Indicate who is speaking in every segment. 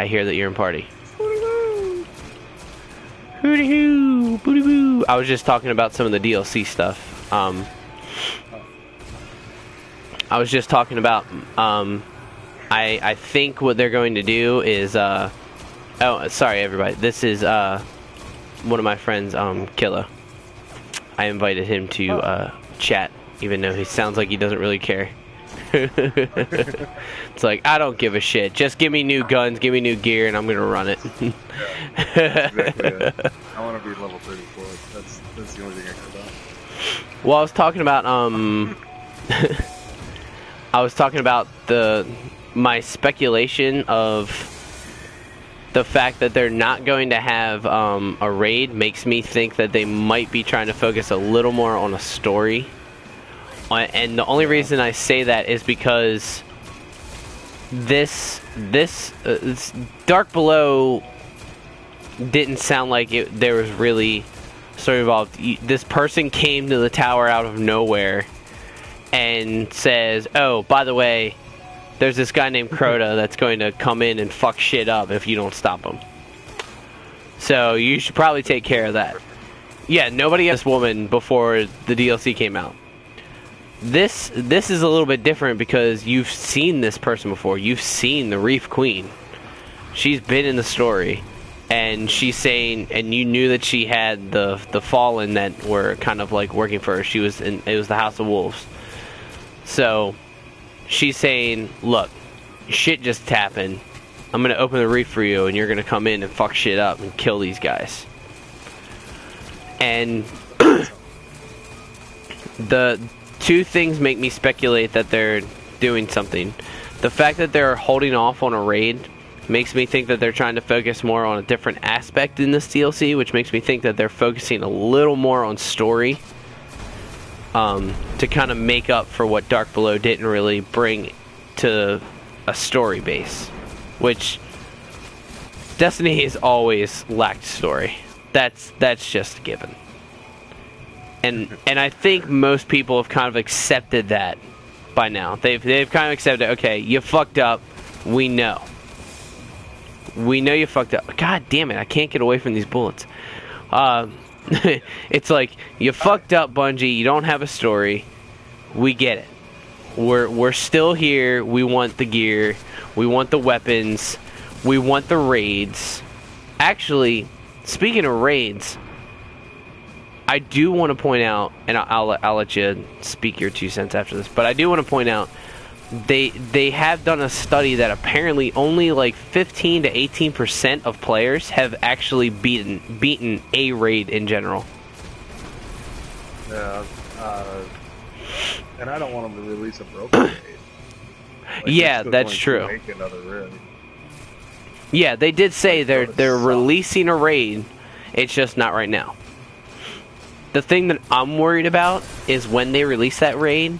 Speaker 1: I hear that you're in party. Hooty hoo, booty boo. I was just talking about some of the DLC stuff. I was just talking about, I think what they're going to do is, oh, sorry everybody, this is, one of my friends, Killa. I invited him to, chat, even though he sounds like he doesn't really care. It's like, I don't give a shit, just give me new guns, give me new gear, and I'm gonna run it.
Speaker 2: Yeah, exactly it. I want to be level 34, that's the only thing I care about.
Speaker 1: Well, I was talking about, I was talking about my speculation of the fact that they're not going to have a raid makes me think that they might be trying to focus a little more on a story. And the only reason I say that is because this Dark Below didn't sound like there was really story involved. This person came to the tower out of nowhere and says, oh, by the way, there's this guy named Crota that's going to come in and fuck shit up if you don't stop him. So you should probably take care of that. Yeah, nobody asked this woman before the DLC came out. This is a little bit different because you've seen this person before. You've seen the Reef Queen. She's been in the story. And she's saying, and you knew that she had the Fallen that were kind of like working for her. She was in, it was the House of Wolves. So she's saying, look, shit just happened. I'm going to open the reef for you, and you're going to come in and fuck shit up and kill these guys. And the two things make me speculate that they're doing something. The fact that they're holding off on a raid makes me think that they're trying to focus more on a different aspect in this DLC, which makes me think that they're focusing a little more on story. To kind of make up for what Dark Below didn't really bring to a story base, which Destiny has always lacked story. That's just a given. And I think most people have kind of accepted that by now. They've kind of accepted, okay, you fucked up. We know. We know you fucked up. God damn it, I can't get away from these bullets. It's like, you fucked up, Bungie. You don't have a story. We get it. We're still here. We want the gear. We want the weapons. We want the raids. Actually, speaking of raids, I do want to point out, and I'll let you speak your 2 cents after this, but I do want to point out they have done a study that apparently only like 15 to 18% of players have actually beaten a raid in general.
Speaker 2: Yeah, and I don't want them to release a broken raid. Like,
Speaker 1: yeah, that's true.
Speaker 2: Make another raid.
Speaker 1: Yeah, they did say they're releasing a raid. It's just not right now. The thing that I'm worried about is when they release that raid,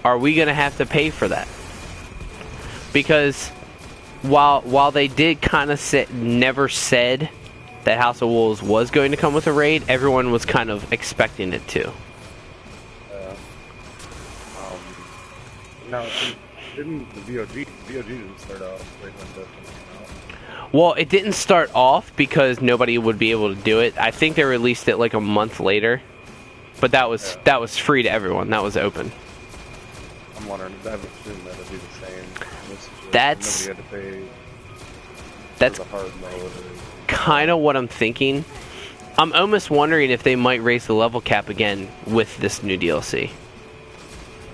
Speaker 1: are we going to have to pay for that? Because while they did kind of never said that House of Wolves was going to come with a raid, everyone was kind of expecting it to.
Speaker 2: No, didn't the VOG didn't start off right when Destiny came out?
Speaker 1: Well, it didn't start off because nobody would be able to do it. I think they released it like a month later, but that was free to everyone. That was open.
Speaker 2: I'm wondering, I would assume that it'd be the same.
Speaker 1: That's
Speaker 2: nobody had to pay
Speaker 1: that's
Speaker 2: for the hard mode.
Speaker 1: Kind of what I'm thinking. I'm almost wondering if they might raise the level cap again with this new DLC.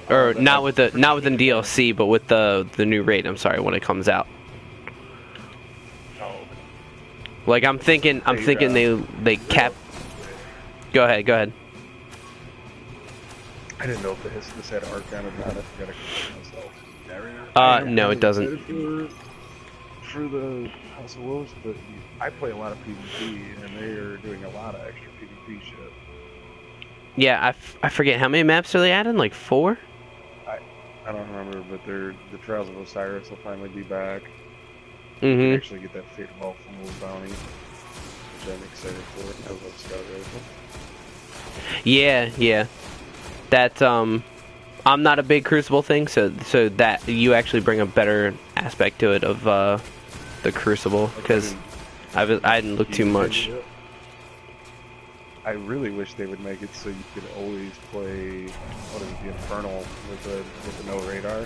Speaker 1: Or not with the DLC, but with the new raid. I'm sorry, when it comes out.
Speaker 2: Oh.
Speaker 1: Like I'm thinking they cap. Go ahead.
Speaker 2: I didn't know if this had Archon or not. I forgot to myself.
Speaker 1: No, it doesn't.
Speaker 2: For the House of Wolves, but I play a lot of PvP, and they are doing a lot of extra PvP shit.
Speaker 1: Yeah, I forget how many maps are they adding? Like 4?
Speaker 2: I don't remember, but the Trials of Osiris will finally be back.
Speaker 1: Mm-hmm.
Speaker 2: You actually get that Fate of All Fools bounty, which I'm excited for. I love Scout Rifle.
Speaker 1: Yeah. That I'm not a big Crucible thing, so that you actually bring a better aspect to it of the Crucible, because I didn't look too much.
Speaker 2: I really wish they would make it so you could always play, what is it, the Infernal with the no radar.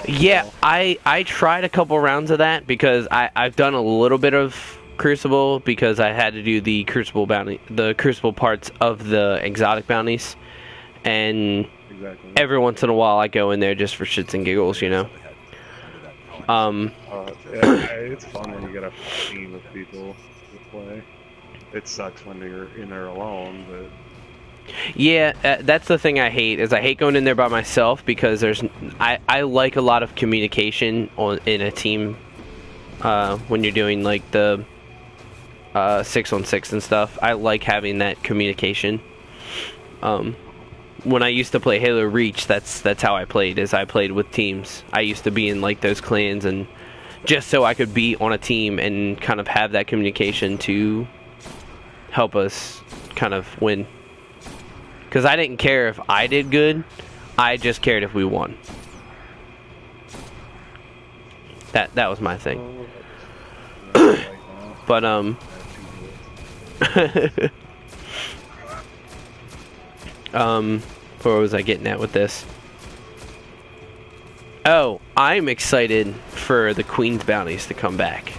Speaker 1: Yeah, I tried a couple rounds of that because I've done a little bit of Crucible because I had to do the Crucible bounty, the Crucible parts of the exotic bounties, and
Speaker 2: Exactly.
Speaker 1: every once in a while I go in there just for shits and giggles, you know.
Speaker 2: It's fun when you get a team of people to play. It sucks when you're in there alone, but
Speaker 1: yeah, that's the thing I hate, is I hate going in there by myself because I like a lot of communication in a team when you're doing like the 6-on-6 and stuff. I like having that communication. When I used to play Halo Reach, that's how I played, is I played with teams. I used to be in like those clans, and just so I could be on a team and kind of have that communication to help us kind of win. Because I didn't care if I did good, I just cared if we won. That was my thing. But where was I getting at with this? Oh, I'm excited for the Queen's bounties to come back.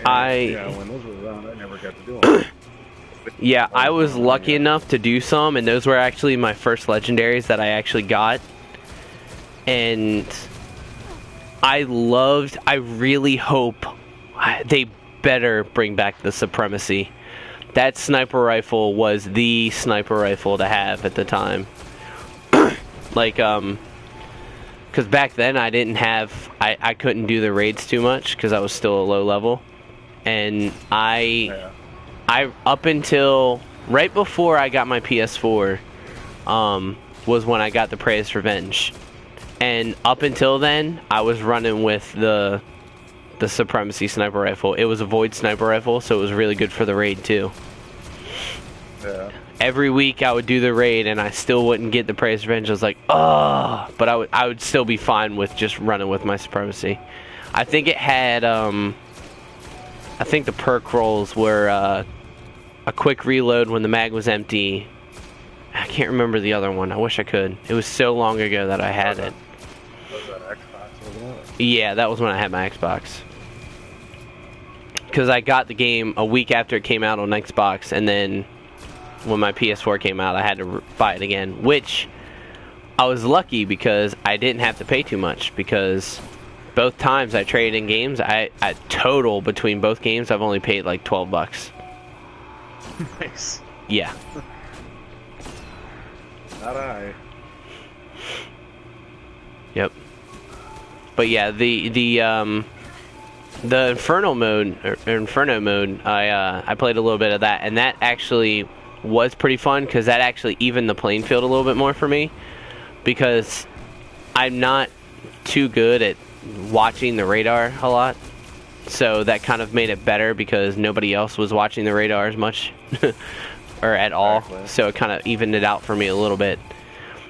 Speaker 2: yeah, when those were around, I never got to do them.
Speaker 1: Yeah, I was lucky enough to do some, and those were actually my first legendaries that I actually got. And I really hope they better bring back the Supremacy. That sniper rifle was the sniper rifle to have at the time. Like, because back then I didn't have, I couldn't do the raids too much because I was still a low level. And I up until right before I got my PS4 was when I got the Prey's Revenge, and up until then I was running with the Supremacy sniper rifle. It was a void sniper rifle, so it was really good for the raid too.
Speaker 2: Yeah.
Speaker 1: Every week I would do the raid and I still wouldn't get the Prey's Revenge. I was like, oh, but I would still be fine with just running with my Supremacy. I think it had I think the perk rolls were a quick reload when the mag was empty. I can't remember the other one. I wish I could. It was so long ago that I had it.
Speaker 2: Was that Xbox, wasn't it?
Speaker 1: Yeah, that was when I had my Xbox. Because I got the game a week after it came out on Xbox, and then when my PS4 came out, I had to buy it again. Which, I was lucky because I didn't have to pay too much, because both times I traded in games, I total between both games, I've only paid like $12.
Speaker 2: Nice.
Speaker 1: Yeah.
Speaker 2: Not I.
Speaker 1: Yep. But yeah, the Inferno mode, I played a little bit of that, and that actually was pretty fun because that actually evened the playing field a little bit more for me, because I'm not too good at watching the radar a lot, so that kind of made it better because nobody else was watching the radar as much or at all.
Speaker 2: Exactly.
Speaker 1: So it kind of evened it out for me a little bit.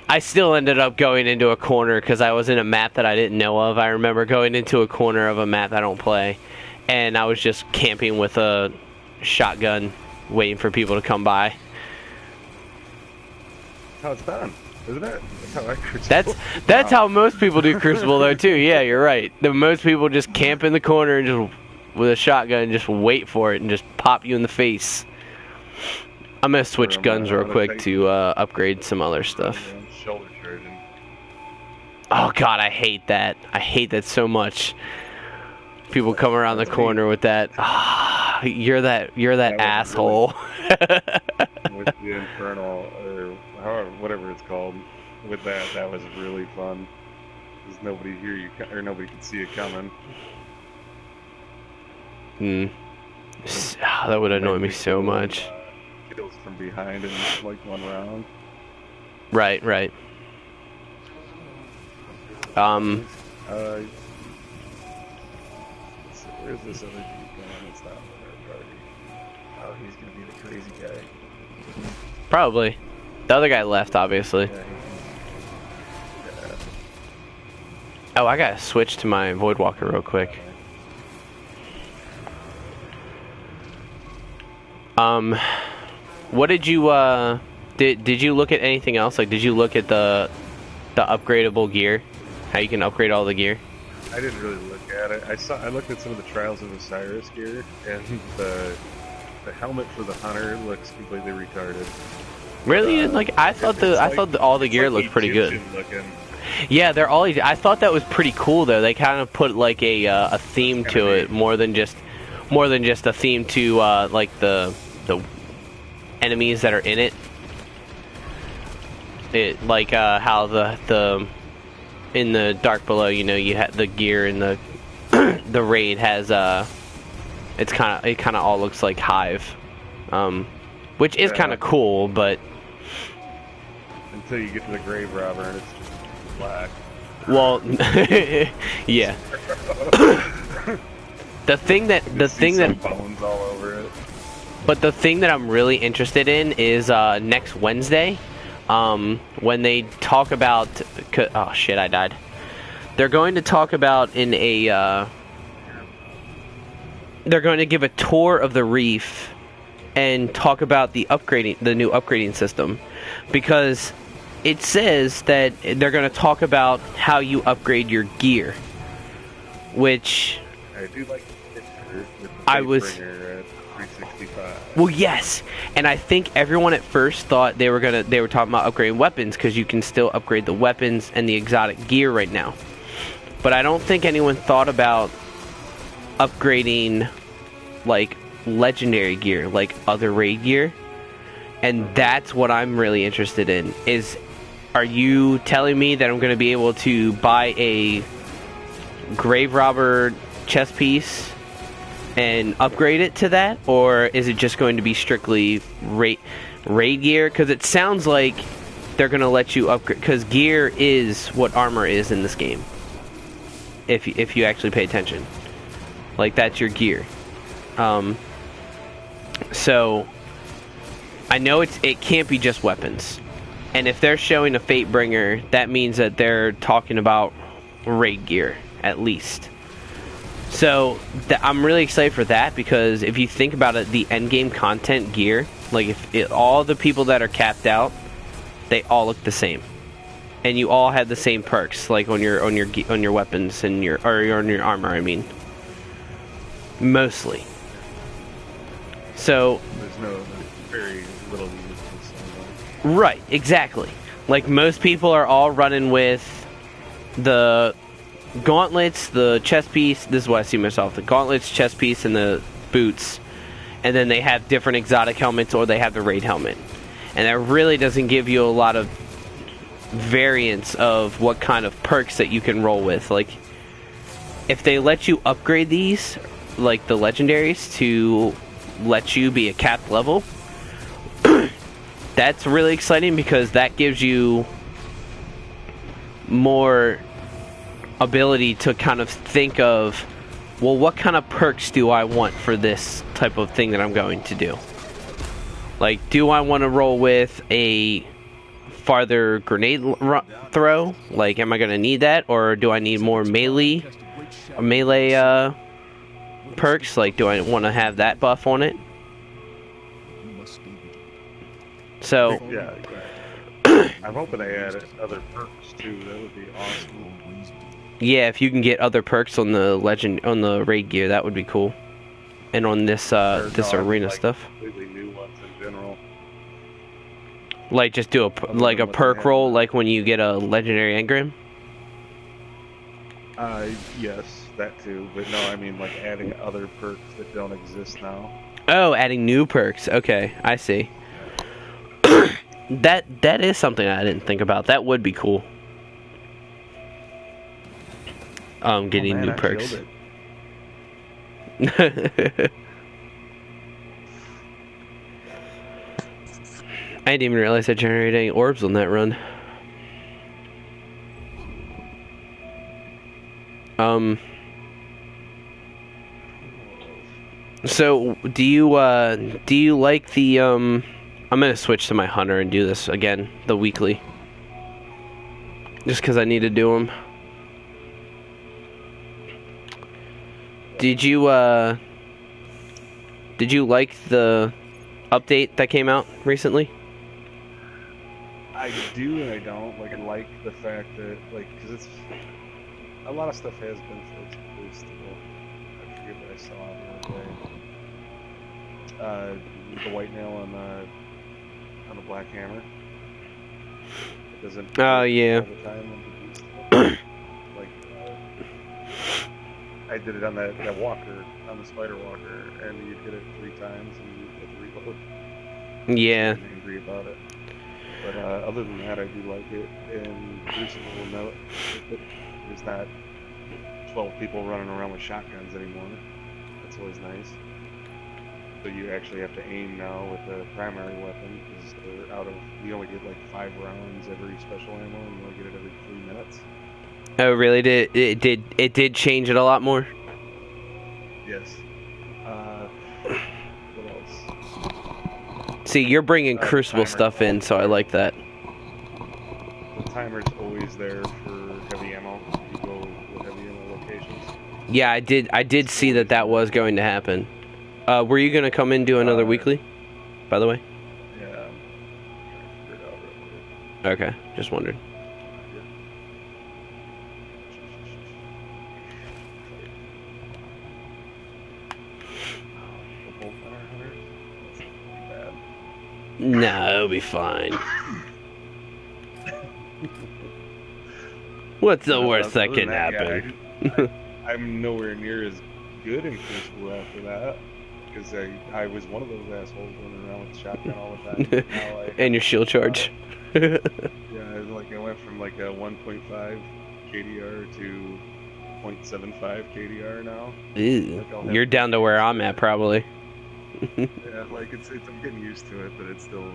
Speaker 1: I still ended up going into a corner because I was in a map that I didn't know of. I remember going into a corner of a map I don't play, and I was just camping with a shotgun waiting for people to come by.
Speaker 2: That's how it's done, isn't it? That's how I Crucible.
Speaker 1: That's how most people do Crucible though too. Yeah, you're right. Most people just camp in the corner and just with a shotgun and just wait for it and just pop you in the face. I'm gonna switch guns real quick to upgrade some other stuff.
Speaker 2: Shoulder charging.
Speaker 1: Oh god, I hate that. I hate that so much. People come around the corner with that. Ah, you're that asshole.
Speaker 2: With the Infernal, or however, whatever it's called, with that was really fun. Because nobody hear you, or nobody could see it coming.
Speaker 1: That would annoy me so much.
Speaker 2: Kills from behind in like one round.
Speaker 1: Right.
Speaker 2: Where's this other dude going? It's not our party. Oh, he's gonna be the crazy guy.
Speaker 1: Probably. The other guy left, obviously.
Speaker 2: Yeah.
Speaker 1: Oh, I gotta switch to my Voidwalker real quick. What did you did you look at anything else? Like, did you look at the upgradable gear? How you can upgrade all the gear?
Speaker 2: I didn't really look at it. I looked at some of the Trials of Osiris gear, and the helmet for the hunter looks completely retarded.
Speaker 1: Really? Like, I thought all the gear looked pretty good.
Speaker 2: Looking.
Speaker 1: Yeah, they're all. I thought that was pretty cool though. They kind of put like a theme to it, more than just a theme to like the enemies that are in it. It like how the in the Dark Below, you know, you had the gear in the the raid has it kind of all looks like Hive, which is kind of cool, but
Speaker 2: until you get to the Grave Robber and it's just black.
Speaker 1: Well, yeah. the thing that
Speaker 2: bones all over it.
Speaker 1: But the thing that I'm really interested in is next Wednesday, when they talk about. Oh shit! I died. They're going to talk about in a. They're going to give a tour of the reef, and talk about the new upgrading system, because it says that they're going to talk about how you upgrade your gear, which
Speaker 2: I do like the picture with the
Speaker 1: I was.
Speaker 2: Bringer at 365.
Speaker 1: Well, yes, and I think everyone at first thought they were talking about upgrading weapons, because you can still upgrade the weapons and the exotic gear right now. But I don't think anyone thought about upgrading like legendary gear, like other raid gear. And that's what I'm really interested in. Are you telling me that I'm going to be able to buy a Grave Robber chest piece and upgrade it to that, or is it just going to be strictly raid gear? Because it sounds like they're going to let you upgrade, because gear is what armor is in this game. If you actually pay attention, like, that's your gear. So I know it can't be just weapons, and if they're showing a Fatebringer, that means that they're talking about raid gear at least. So I'm really excited for that, because if you think about it, the end game content gear, like all the people that are capped out, they all look the same, and you all have the same perks, like on your weapons and on your armor. I mean, mostly. So
Speaker 2: there's very little useless.
Speaker 1: Right, exactly. Like, most people are all running with the gauntlets, the chest piece. This is what I see myself: the gauntlets, chest piece, and the boots. And then they have different exotic helmets, or they have the raid helmet. And that really doesn't give you a lot of variance of what kind of perks that you can roll with. Like, if they let you upgrade these, like the legendaries, to let you be a capped level, that's really exciting, because that gives you more ability to kind of think of, well, what kind of perks do I want for this type of thing that I'm going to do? Like, do I want to roll with a farther grenade throw? Like, am I going to need that? Or do I need more melee perks? Like, do I want to have that buff on it? So
Speaker 2: yeah, I'm hoping they add other perks too. That would be awesome.
Speaker 1: Yeah, if you can get other perks on the raid gear, that would be cool. And on this arena stuff,
Speaker 2: completely new ones in general.
Speaker 1: Like, just do a perk roll, like when you get a legendary engram.
Speaker 2: Yes, that too. But no, I mean, like, adding other perks that don't exist now.
Speaker 1: Oh, adding new perks. Okay, I see. That is something I didn't think about. That would be cool. Getting new perks. I didn't even realize I generated any orbs on that run. So do you like the I'm gonna switch to my hunter and do this again, the weekly, just because I need to do them. Did you like the update that came out recently?
Speaker 2: I do and I don't. Like, I like the fact that, like, because it's a lot of stuff has been fixed, but there's still, I forget what I saw the other day. The white nail on the Black Hammer. It doesn't.
Speaker 1: Oh yeah.
Speaker 2: All the time when you do stuff. Like, I did it on that walker, on the spider walker, and you'd hit it 3 times and you'd hit the reload.
Speaker 1: Yeah.
Speaker 2: I was angry about it. But other than that, I do like it. And Crucible, no, there's not 12 people running around with shotguns anymore. That's always nice. So you actually have to aim now with the primary weapon because they're out of. You only get like 5 rounds every special ammo, and you only get it every 3 minutes.
Speaker 1: Oh really? It did change it a lot more?
Speaker 2: Yes. What else?
Speaker 1: See, you're bringing Crucible
Speaker 2: timer.
Speaker 1: stuff in, so I like that.
Speaker 2: The timer's always there for heavy ammo. You go with heavy ammo locations.
Speaker 1: Yeah, I did see that was going to happen. Were you gonna come in do another weekly, by the way?
Speaker 2: Yeah, I'm trying to figure it out real quick.
Speaker 1: Okay, just wondered. No, it'll be fine. What's the worst that can happen?
Speaker 2: I'm nowhere near as good in Crucible after that. Because I was one of those assholes running around with the shotgun all the time. Now
Speaker 1: And your shield charge.
Speaker 2: Yeah, like I went from like a 1.5 KDR to 0.75 KDR now.
Speaker 1: Ew.
Speaker 2: Like
Speaker 1: You're down to where I'm at, probably.
Speaker 2: Yeah, like it's I'm getting used to it, but it still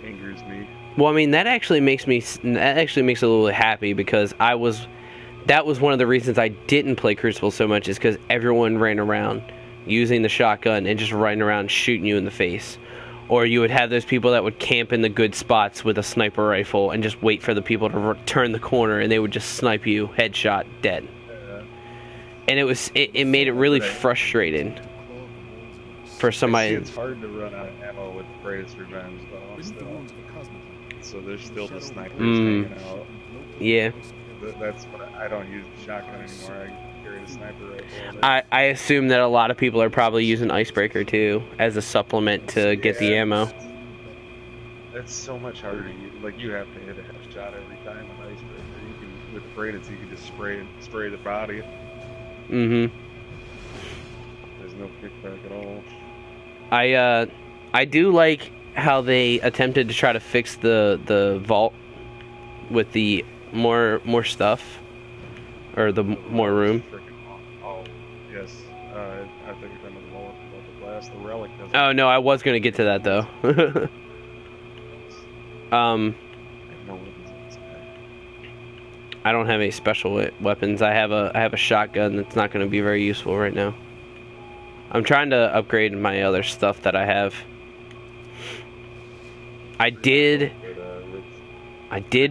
Speaker 2: angers me.
Speaker 1: Well, I mean, that actually makes me a little happy because that was one of the reasons I didn't play Crucible so much is because everyone ran around using the shotgun and just running around shooting you in the face. Or you would have those people that would camp in the good spots with a sniper rifle and just wait for the people to turn the corner and they would just snipe you, headshot, dead. And it made it really frustrating for somebody.
Speaker 2: It's hard to run out of ammo with Greatest Revenge, though. Still. So there's still the snipers hanging out.
Speaker 1: Yeah.
Speaker 2: That's what I don't use the shotgun anymore. I carry the sniper rifle.
Speaker 1: I assume that a lot of people are probably using Icebreaker too as a supplement to get the ammo.
Speaker 2: That's so much harder. You have to hit a headshot every time with Icebreaker. With Greatest, you can just spray the body.
Speaker 1: Mm-hmm.
Speaker 2: There's no kickback at all.
Speaker 1: I do like how they attempted to try to fix the vault with the more stuff or the more room.
Speaker 2: Oh yes, I think you're talking about the blast. The relic.
Speaker 1: Oh no, I was gonna get to that though. I don't have any special weapons. I have a shotgun that's not going to be very useful right now. I'm trying to upgrade my other stuff that I have. I did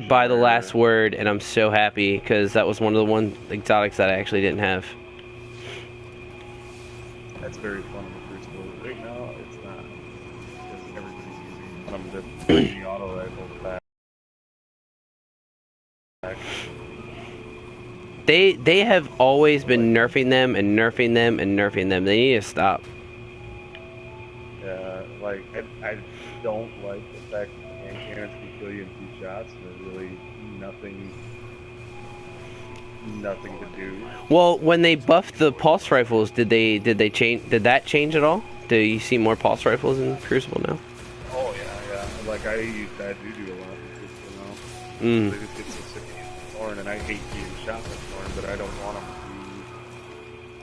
Speaker 1: buy the Last Word, and I'm so happy because that was one of the exotics that I actually didn't have.
Speaker 2: That's very fun in the Crucible. Right now, it's not because everybody's using some of the auto rifle back.
Speaker 1: They have always been nerfing them and nerfing them and nerfing them. They need to stop.
Speaker 2: Yeah, like I don't like the fact that the hand cannons can kill you in 2 shots. There's really nothing to do.
Speaker 1: Well, when they buffed the pulse rifles, did that change at all? Do you see more pulse rifles in Crucible now?
Speaker 2: Oh yeah. Like I do a lot in Crucible now. They just get so sick of using Thorn, and I hate being shot with Thorn, but I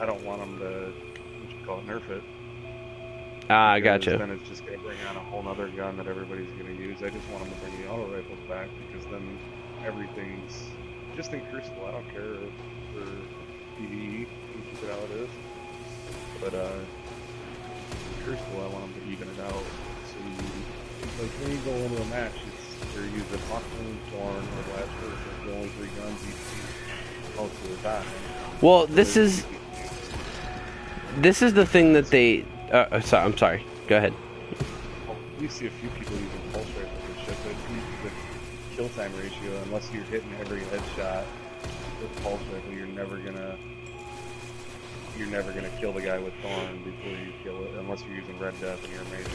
Speaker 2: don't want them to nerf it.
Speaker 1: Ah, I gotcha.
Speaker 2: Then it's just gonna bring on a whole other gun that everybody's gonna use. I just want them to bring the auto rifles back because then everything's just in Crucible. I don't care for PvE, keep it how it is. But Crucible, I want them to even it out. So when you go into a match, you're using Hawkmoon, Thorn, or Blast Word. Those are the only 3 guns you see most of the time.
Speaker 1: Well, this is the thing that Sorry, I'm sorry. Go ahead.
Speaker 2: Well, you see a few people using pulse rifles and shit, but the kill time ratio, unless you're hitting every headshot with pulse rifle, you're never gonna kill the guy with Thorn before you kill it, unless you're using Red Death and you're amazing.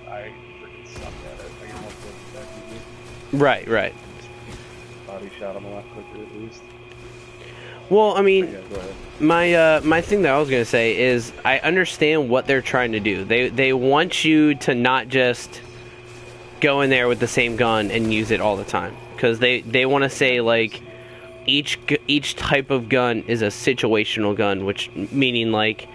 Speaker 2: I freaking suck at it. I can help it back easy.
Speaker 1: Right.
Speaker 2: Body shot him a lot quicker at least.
Speaker 1: Well, I mean,
Speaker 2: Yeah, go ahead.
Speaker 1: my thing that I was gonna say is I understand what they're trying to do. They want you to not just go in there with the same gun and use it all the time, because they want to say like each type of gun is a situational gun, which meaning like,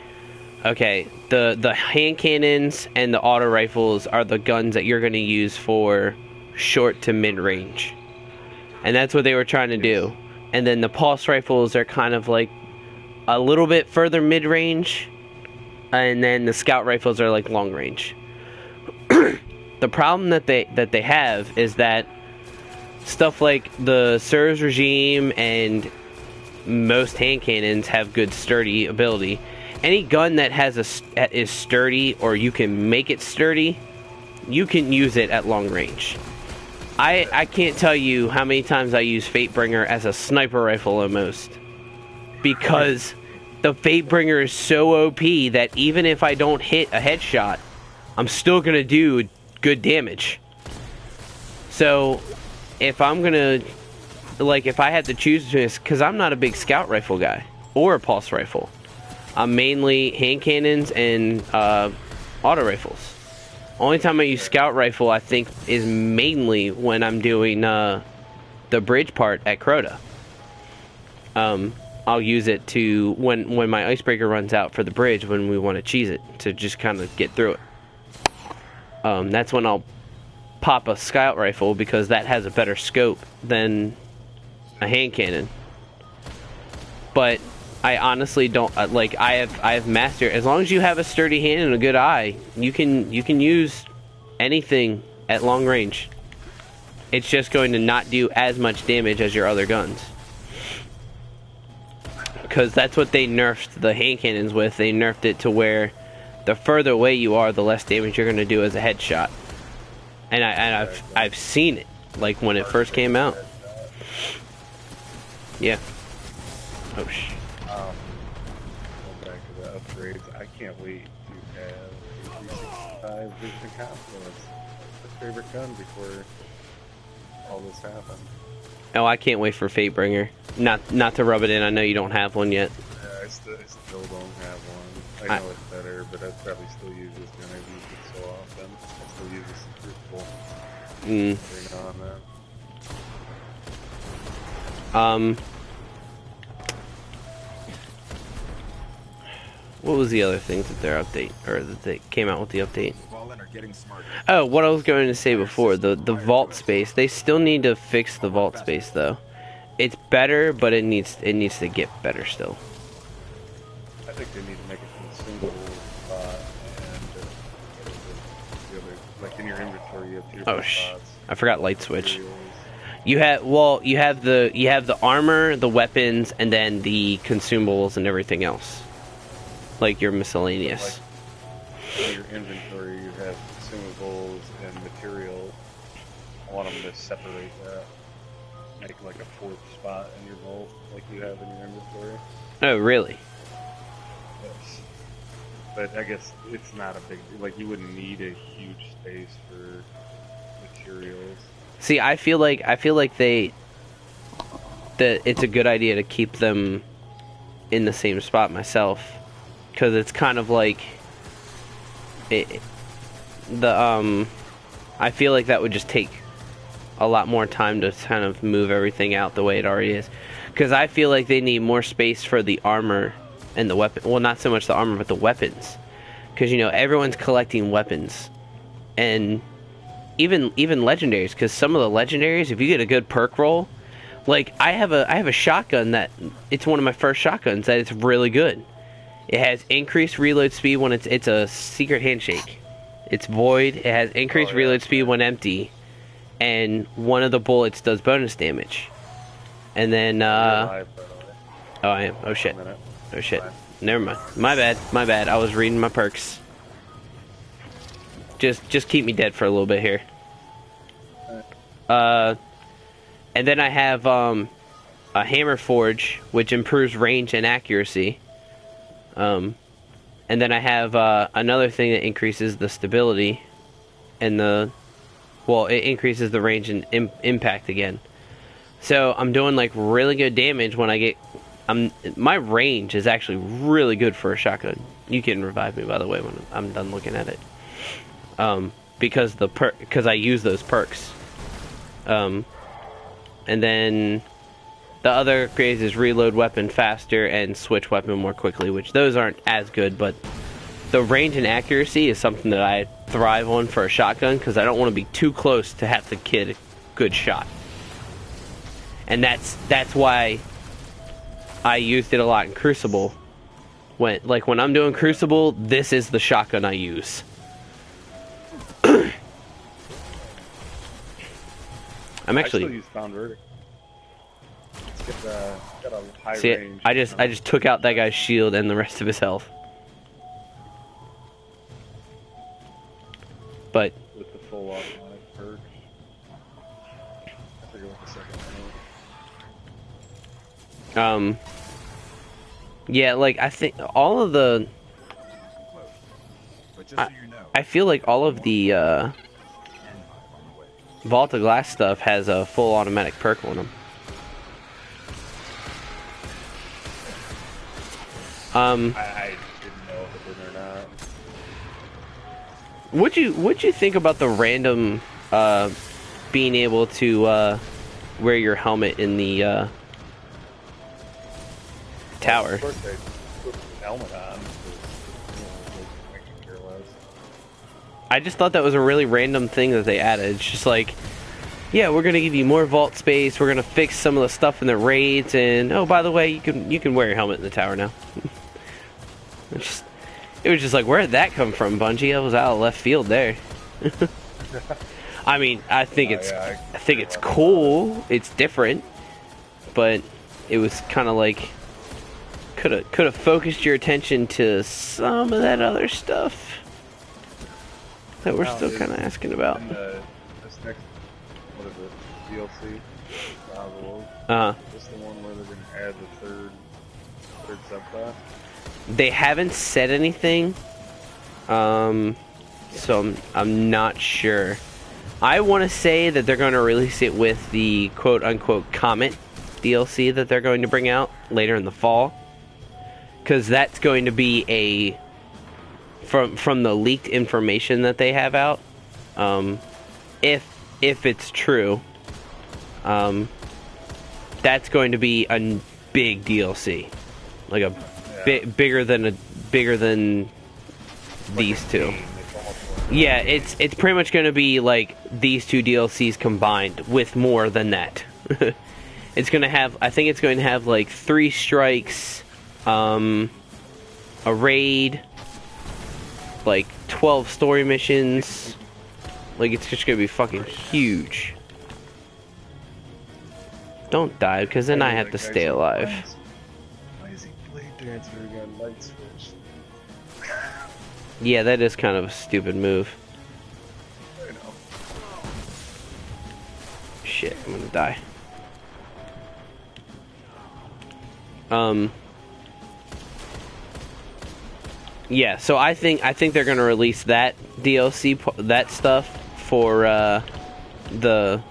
Speaker 1: okay, the hand cannons and the auto rifles are the guns that you're gonna use for short to mid range, and that's what they were trying to do. And then the pulse rifles are kind of like a little bit further mid range, and then the scout rifles are like long range. The problem that they have is that stuff like the Surge regime and most hand cannons have good sturdy ability. Any gun that is sturdy, or you can make it sturdy, you can use it at long range. I can't tell you how many times I use Fatebringer as a sniper rifle almost, because the Fatebringer is so OP that even if I don't hit a headshot, I'm still gonna do good damage. So if I'm gonna, like, if I had to choose between this, because I'm not a big scout rifle guy or a pulse rifle, I'm mainly hand cannons and auto rifles. Only time I use scout rifle, I think, is mainly when I'm doing the bridge part at Crota. I'll use it to when my icebreaker runs out for the bridge, when we want to cheese it to just kind of get through it. That's when I'll pop a scout rifle, because that has a better scope than a hand cannon. But I honestly don't like. I have mastered. As long as you have a sturdy hand and a good eye, you can use anything at long range. It's just going to not do as much damage as your other guns, because that's what they nerfed the hand cannons with. They nerfed it to where the further away you are, the less damage you're going to do as a headshot. And I've seen it, like when it first came out. Yeah. Oh sh.
Speaker 2: Going back to the upgrades, I can't wait to have a 365 Vision Confluence. That's my favorite gun before all this happened.
Speaker 1: Oh, I can't wait for Fatebringer. Not to rub it in. I know you don't have one yet.
Speaker 2: Yeah, I still don't have one. I know it's better, but I'd probably still use this gun. I've used it so often. I still use this in Crucible. Every now and then.
Speaker 1: What was the other things that their update, or that they came out with the update? Oh, what I was going to say before, the vault space. They still need to fix the vault space though. It's better, but it needs to get better still.
Speaker 2: I think they need to make it consumable, and the other, like in your inventory, you have two different spots.
Speaker 1: I forgot light switch.
Speaker 2: Materials.
Speaker 1: You have the armor, the weapons, and then the consumables and everything else, like your miscellaneous.
Speaker 2: Like in your inventory, you have consumables and materials. I want them to separate that. Make like a fourth spot in your vault, like you have in your inventory.
Speaker 1: Oh, really?
Speaker 2: Yes. But I guess it's not a big, like you wouldn't need a huge space for materials.
Speaker 1: See, I feel like that it's a good idea to keep them in the same spot myself, because it's kind of like I feel like that would just take a lot more time to kind of move everything out the way it already is, because I feel like they need more space for the armor and the weapon. Well, not so much the armor, but the weapons, because everyone's collecting weapons, and even legendaries, because some of the legendaries, if you get a good perk roll, like I have a shotgun that it's one of my first shotguns that it's really good. It has increased reload speed when it's a secret handshake. It's void. It has increased reload speed when empty, and one of the bullets does bonus damage. And then
Speaker 2: Alive, by the way.
Speaker 1: oh, I am. Oh shit.
Speaker 2: One minute.
Speaker 1: Oh shit.
Speaker 2: Fine.
Speaker 1: Never mind. My bad. I was reading my perks. Just keep me dead for a little bit here. And then I have a hammer forge, which improves range and accuracy. And then I have another thing that increases the stability and it increases the range and impact again. So I'm doing like really good damage when I get. My range is actually really good for a shotgun. You can revive me, by the way, when I'm done looking at it. Because I use those perks. And then the other upgrades is reload weapon faster and switch weapon more quickly, which those aren't as good, but the range and accuracy is something that I thrive on for a shotgun because I don't want to be too close to have to get a good shot. And that's why I used it a lot in Crucible. When I'm doing Crucible, this is the shotgun I use.
Speaker 2: I still use Found Verdict. It's got a high range.
Speaker 1: I just took out that guy's shield and the rest of his health. But
Speaker 2: with the full automatic perk. I forget what the second one.
Speaker 1: Yeah, like I think all of the. I feel like all of the Vault of Glass stuff has a full automatic perk on them.
Speaker 2: I didn't know if it did or not.
Speaker 1: What'd you think about the random being able to wear your helmet in the tower?
Speaker 2: Of course they put the helmet on. Make you careless.
Speaker 1: I just thought that was a really random thing that they added. It's just like, yeah, we're gonna give you more vault space. We're gonna fix some of the stuff in the raids, and oh, by the way, you can wear your helmet in the tower now. It was just like, where did that come from, Bungie? I was out of left field there. I mean, I think it's cool. It's different, but it was kind of like could have focused your attention to some of that other stuff that we're still kind of asking about.
Speaker 2: This next, what is it, DLC? This is the one where they're going to add the third subclass.
Speaker 1: They haven't said anything, so I'm not sure. I want to say that they're going to release it with the quote-unquote Comet DLC that they're going to bring out later in the fall, because that's going to be from the leaked information that they have out. If it's true, that's going to be a big DLC, like a bigger than these two. Yeah, it's pretty much going to be like these two DLCs combined with more than that. It's going to have, I think it's going to have like 3 strikes, a raid, like 12 story missions. Like, it's just going to be fucking huge. Don't die, because then I have to stay alive.
Speaker 2: Why is he Blade Dancer again? Light switch.
Speaker 1: Yeah, that is kind of a stupid move.
Speaker 2: I know.
Speaker 1: Shit, I'm gonna die. Yeah, so I think they're gonna release that DLC, that stuff, for the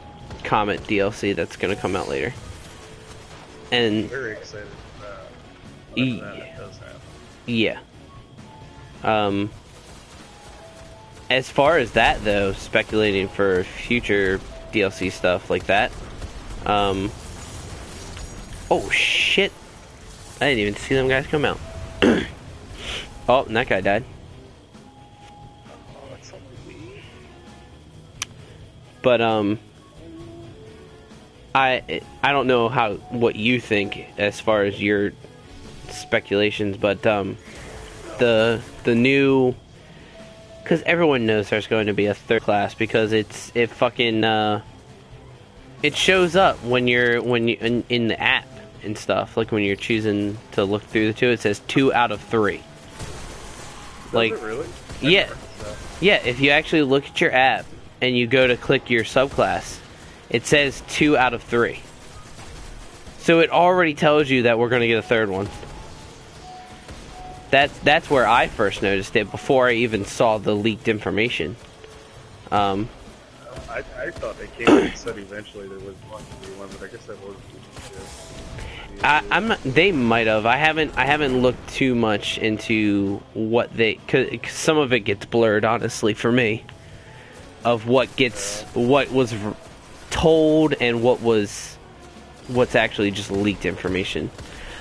Speaker 1: Comet DLC that's gonna come out later. And
Speaker 2: Very excited for that. That does happen.
Speaker 1: Yeah. As far as that though, speculating for future DLC stuff like that. Oh shit! I didn't even see them guys come out. Oh, and that guy died.
Speaker 2: Oh, that's only me.
Speaker 1: But I don't know what you think as far as your speculations, but the new, because everyone knows there's going to be a third class, because it shows up when you in the app and stuff, like when you're choosing to look through the two, it says 2 out of 3. Like,
Speaker 2: Does it really?
Speaker 1: yeah, Yeah, if you actually look at your app and you go to click your subclass, it says 2 out of 3. So it already tells you that we're going to get a third one. That's where I first noticed it, before I even saw the leaked information.
Speaker 2: I thought they came and said eventually there was going to be one, but I guess that wasn't.
Speaker 1: I'm not, they might have. I haven't looked too much into what they, cause some of it gets blurred, honestly, for me, of what was told and what's actually just leaked information.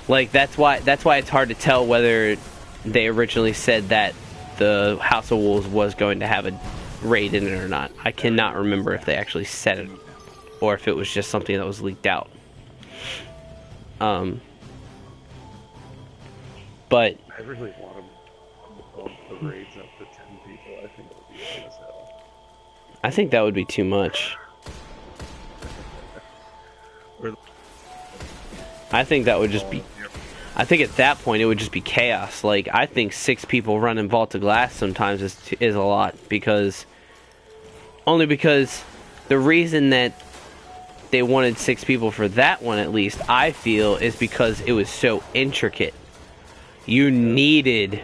Speaker 1: Like that's why it's hard to tell whether they originally said that the House of Wolves was going to have a raid in it or not. I cannot remember if they actually said it or if it was just something that was leaked out. But
Speaker 2: I really want them to bump the raids up to 10 people. I think it would be fun as hell.
Speaker 1: I think that would be too much. I think that would just be... I think at that point it would just be chaos. Like, I think 6 people running Vault of Glass sometimes is a lot. Only because the reason that they wanted 6 people for that one, at least, I feel, is because it was so intricate. You needed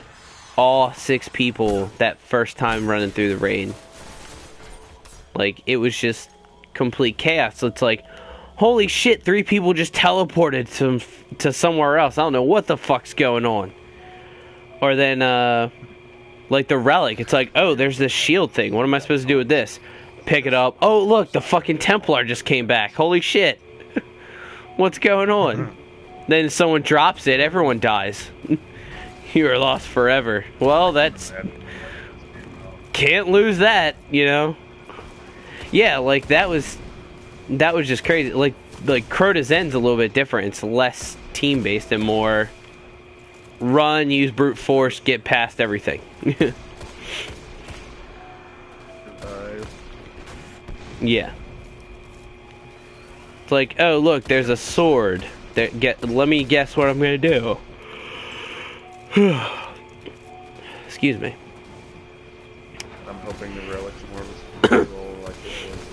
Speaker 1: all 6 people that first time running through the raid. Like, it was just complete chaos. So it's like, holy shit, 3 people just teleported to somewhere else. I don't know what the fuck's going on. Or then, like the relic. It's like, oh, there's this shield thing. What am I supposed to do with this? Pick it up. Oh, look, the fucking Templar just came back. Holy shit. What's going on? Then someone drops it, everyone dies. You are lost forever. Well, that's... Can't lose that, you know? Yeah, like, that was just crazy. Like Crota's End's a little bit different. It's less team-based and more run, use brute force, get past everything. Yeah. It's like, oh, look, there's a sword. Let me guess what I'm gonna do. Excuse me.
Speaker 2: I'm hoping the relic's more of a spiritual like it was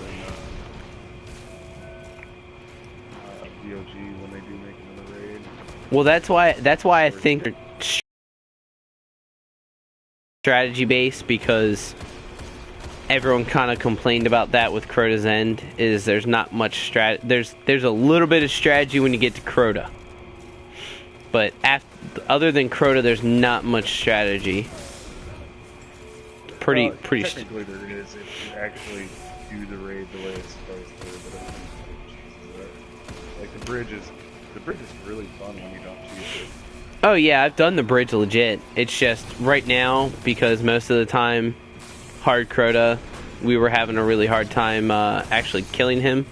Speaker 2: in VOG when they do make another raid.
Speaker 1: Well, that's why I think they're strategy based, because everyone kind of complained about that with Crota's End. Is there's not much there's a little bit of strategy when you get to Crota, but other than Crota, there's not much strategy. Pretty.
Speaker 2: Technically, there is if you actually do the raid the way it's supposed to. But like the bridge is really fun when you don't choose it.
Speaker 1: Oh yeah, I've done the bridge legit. It's just right now, because most of the time, hard Crota, we were having a really hard time actually killing him.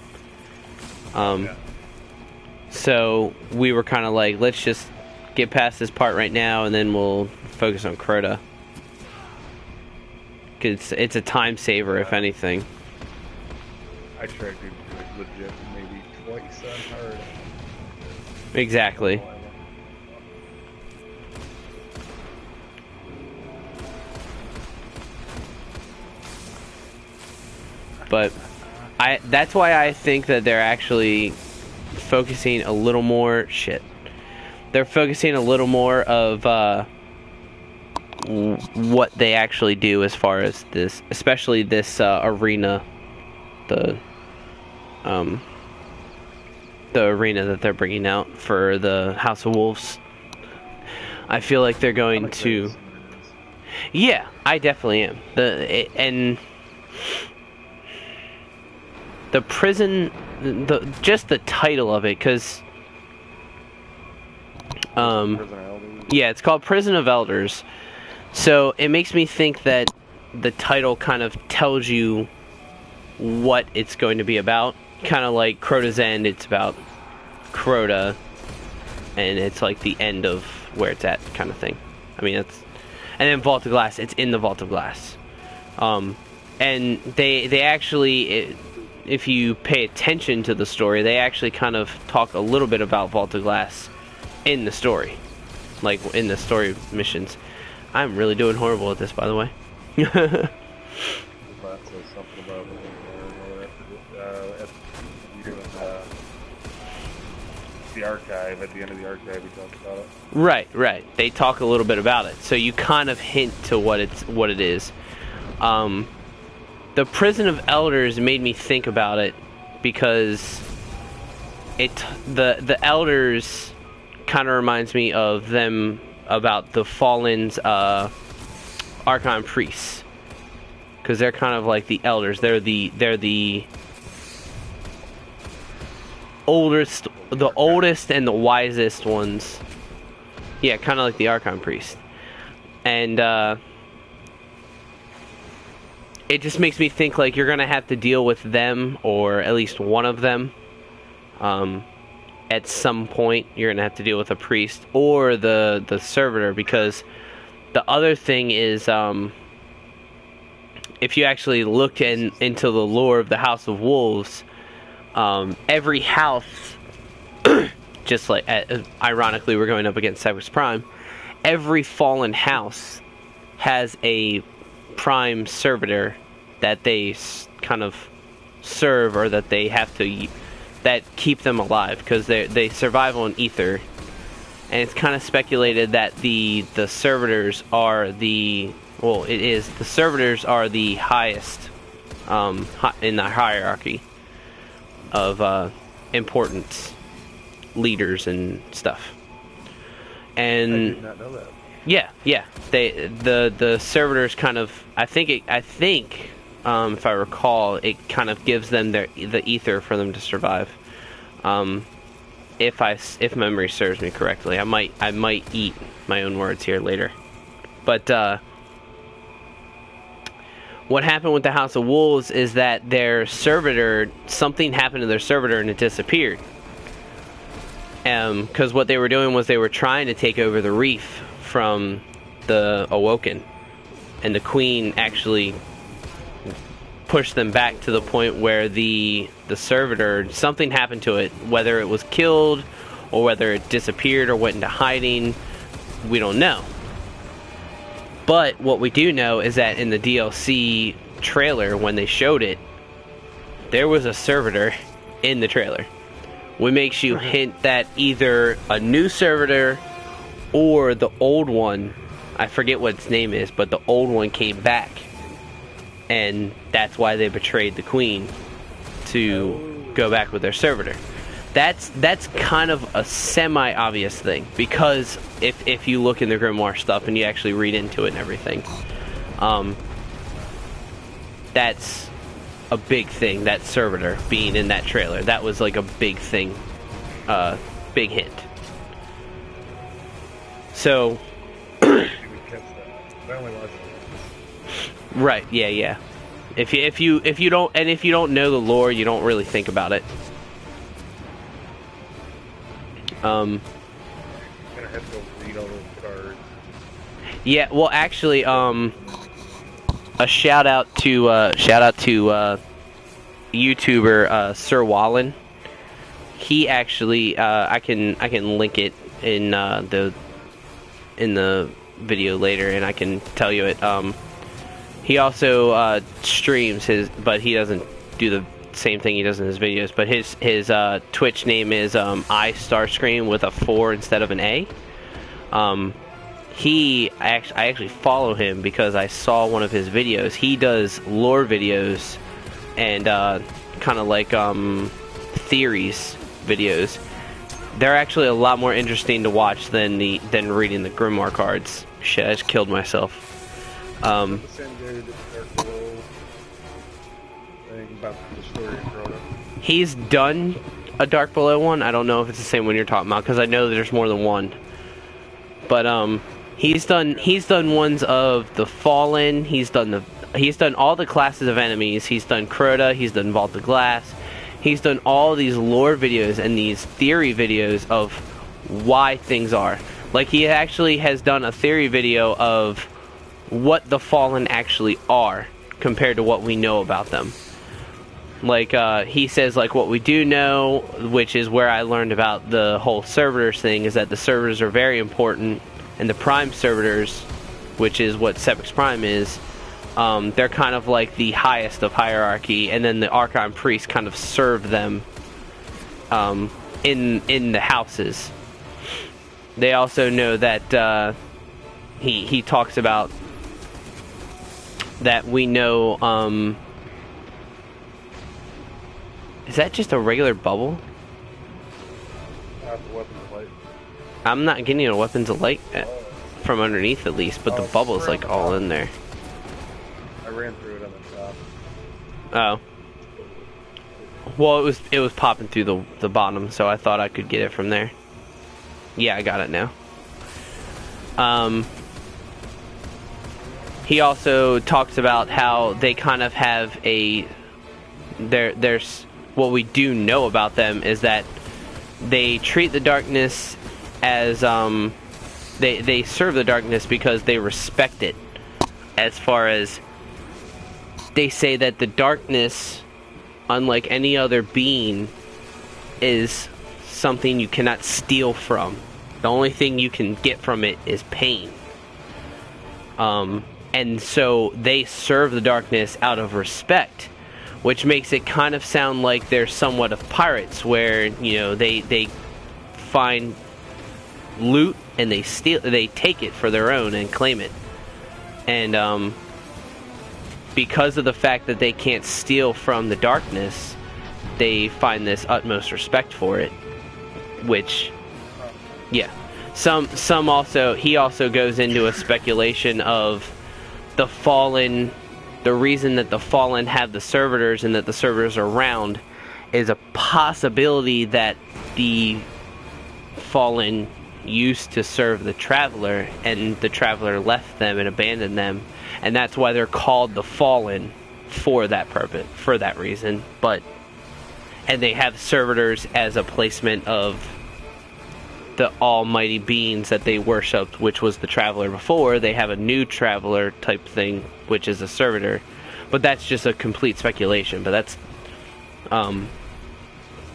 Speaker 2: Yeah.
Speaker 1: So we were kind of like, let's just get past this part right now, and then we'll focus on Crota. Cause it's a time saver, if anything.
Speaker 2: I tried to do it legit maybe twice on hard.
Speaker 1: Exactly. But that's why I think that they're actually focusing a little more They're focusing a little more of what they actually do as far as this, especially this arena, the arena that they're bringing out for the House of Wolves. I feel like they're going to. Yeah, I definitely am. And the prison, just the title of it, because yeah, it's called Prison of Elders. So it makes me think that the title kind of tells you what it's going to be about. Kind of like Crota's End, it's about Crota, and it's like the end of where it's at, kind of thing. I mean, and then Vault of Glass, it's in the Vault of Glass. And they actually, if you pay attention to the story, they actually kind of talk a little bit about Vault of Glass in the story, like in the story missions. I'm really doing horrible at this, by the way.
Speaker 2: The bot says something about it after you doing the archive. At the end of the archive, we talked about it.
Speaker 1: Right. They talk a little bit about it, so you kind of hint to what it is. The Prison of Elders made me think about it because the Elders kind of reminds me of them about the Fallen's Archon priests, because they're kind of like the Elders. They're the oldest and the wisest ones. Yeah, kind of like the Archon priest. And it just makes me think like you're gonna have to deal with them, or at least one of them. At some point, you're gonna have to deal with a priest or the servitor, because the other thing is, if you actually look into the lore of the House of Wolves, every house, just like ironically we're going up against Severus Prime, every fallen house has a prime servitor that they kind of serve, or that they have to, that keep them alive, because they survive on ether. And it's kind of speculated that the servitors are the servitors are the highest in the hierarchy of important leaders and stuff. And
Speaker 2: I did not know that.
Speaker 1: Yeah. The servitors kind of, I think if I recall, it kind of gives them the ether for them to survive. If memory serves me correctly, I might eat my own words here later. But what happened with the House of Wolves is that their servitor, something happened to their servitor and it disappeared. Because what they were doing was they were trying to take over the reef from the Awoken, and the Queen actually pushed them back to the point where the servitor, something happened to it, whether it was killed or whether it disappeared or went into hiding, we don't know. But what we do know is that in the DLC trailer, when they showed it, there was a servitor in the trailer, which makes you hint that either a new servitor or the old one, I forget what its name is, but the old one came back, and that's why they betrayed the Queen to go back with their servitor. That's kind of a semi-obvious thing, because if you look in the Grimoire stuff and you actually read into it and everything, that's a big thing, that servitor being in that trailer. That was like a big thing, big hint. So, right, yeah. If you don't know the lore, you don't really think about it.
Speaker 2: Gonna have to go read all those cards.
Speaker 1: Yeah, well, actually, a shout out to YouTuber Sir Wallen. He actually, I can link it in the video later, and I can tell you it. He also streams but he doesn't do the same thing he does in his videos. But his Twitch name is iStarscream with a 4 instead of an A. I actually follow him because I saw one of his videos. He does lore videos and kind of like theories videos. They're actually a lot more interesting to watch than reading the Grimoire cards. Shit, I just killed myself.
Speaker 2: The same guy who did the Dark Below thing about the story of Crota.
Speaker 1: He's done a Dark Below one. I don't know if it's the same one you're talking about, because I know there's more than one. But he's done ones of the Fallen. He's done all the classes of enemies. He's done Crota. He's done Vault of Glass. He's done all these lore videos and these theory videos of why things are. Like, he actually has done a theory video of what the Fallen actually are compared to what we know about them. Like, he says, like, what we do know, which is where I learned about the whole servitors thing, is that the servitors are very important, and the prime servitors, which is what Severus Prime is, They're kind of like the highest of hierarchy, and then the Archon priests kind of serve them in the houses. They also know that he talks about that we know. Is that just a regular bubble?
Speaker 2: Weapons of light.
Speaker 1: I'm not getting a weapons of light from underneath at least, but the bubble's like all in there.
Speaker 2: I ran through it on the top.
Speaker 1: Oh. Well, it was popping through the bottom, so I thought I could get it from there. Yeah, I got it now. He also talks about how they kind of have there's what we do know about them is that they treat the darkness as they serve the darkness because they respect it. As far as they say that the darkness, unlike any other being, is something you cannot steal from. The only thing you can get from it is pain. And so they serve the darkness out of respect, which makes it kind of sound like they're somewhat of pirates, where, you know, they find loot and they take it for their own and claim it. And because of the fact that they can't steal from the darkness, they find this utmost respect for it. Which, yeah, some also, he also goes into a speculation of the Fallen. The reason that the Fallen have the servitors and that the servitors are round is a possibility that the Fallen used to serve the Traveler, and the Traveler left them and abandoned them, and that's why they're called the Fallen for that purpose, for that reason. And they have servitors as a placement of the almighty beings that they worshipped, which was the Traveler before. They have a new Traveler type thing, which is a servitor, but that's just a complete speculation. But that's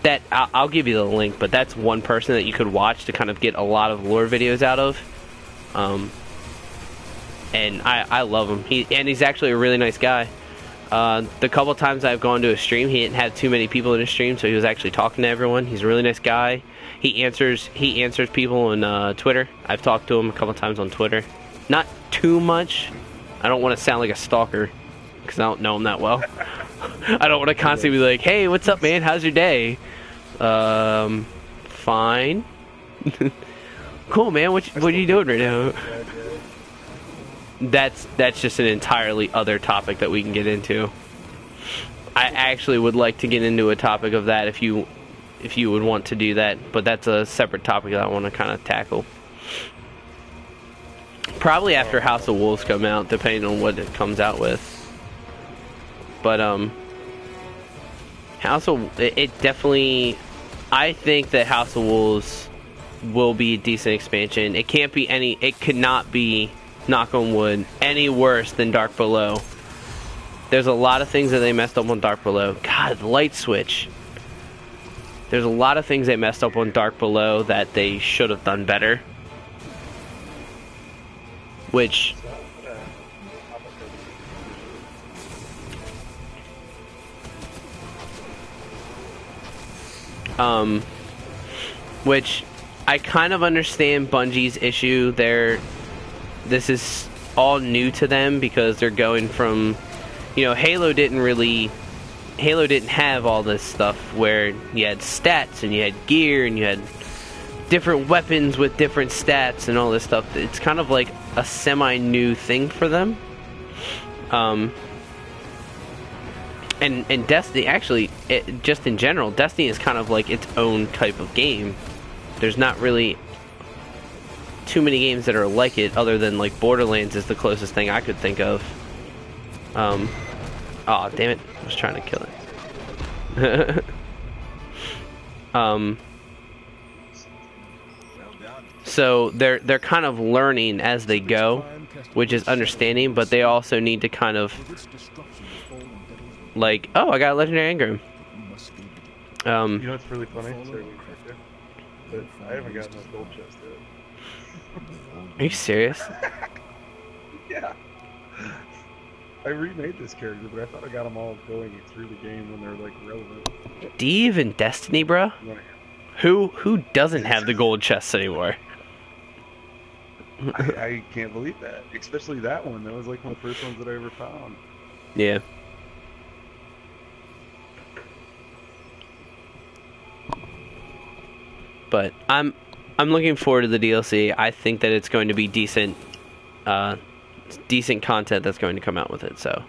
Speaker 1: that I'll give you the link, but that's one person that you could watch to kind of get a lot of lore videos out of. And I love him. He's actually a really nice guy. The couple times I've gone to a stream, he didn't have too many people in his stream, so he was actually talking to everyone. He's a really nice guy. He answers people on Twitter. I've talked to him a couple times on Twitter. Not too much. I don't want to sound like a stalker, because I don't know him that well. I don't want to constantly be like, hey, what's up, man? How's your day? Fine. Cool, man. What are you doing right now? That's just an entirely other topic that we can get into. I actually would like to get into a topic of that if you would want to do that, but that's a separate topic that I want to kind of tackle. Probably after House of Wolves come out, depending on what it comes out with. But it definitely, I think that House of Wolves will be a decent expansion. It could not be, knock on wood, any worse than Dark Below. There's a lot of things that they messed up on Dark Below. God, the light switch. There's a lot of things they messed up on Dark Below that they should have done better. Which I kind of understand Bungie's issue. This is all new to them because they're going from, you know, Halo didn't have all this stuff where you had stats and you had gear and you had different weapons with different stats and all this stuff. It's kind of like a semi-new thing for them. And Destiny, actually, just in general, Destiny is kind of like its own type of game. There's not really too many games that are like it, other than like Borderlands is the closest thing I could think of. Oh, damn it. I was trying to kill it. So they're kind of learning as they go, which is understanding, but they also need to kind of like, oh, I got a legendary engram.
Speaker 2: You know what's really funny? Sorry, but I haven't gotten a gold chest yet.
Speaker 1: Are you serious?
Speaker 2: Yeah. I remade this character, but I thought I got them all going through the game when they're like relevant.
Speaker 1: Steve in Destiny, bro?
Speaker 2: And then
Speaker 1: Who doesn't have the gold chests anymore?
Speaker 2: I can't believe that. Especially that one. That was like one of the first ones that I ever found.
Speaker 1: Yeah. But I'm looking forward to the DLC. I think that it's going to be decent content that's going to come out with it, so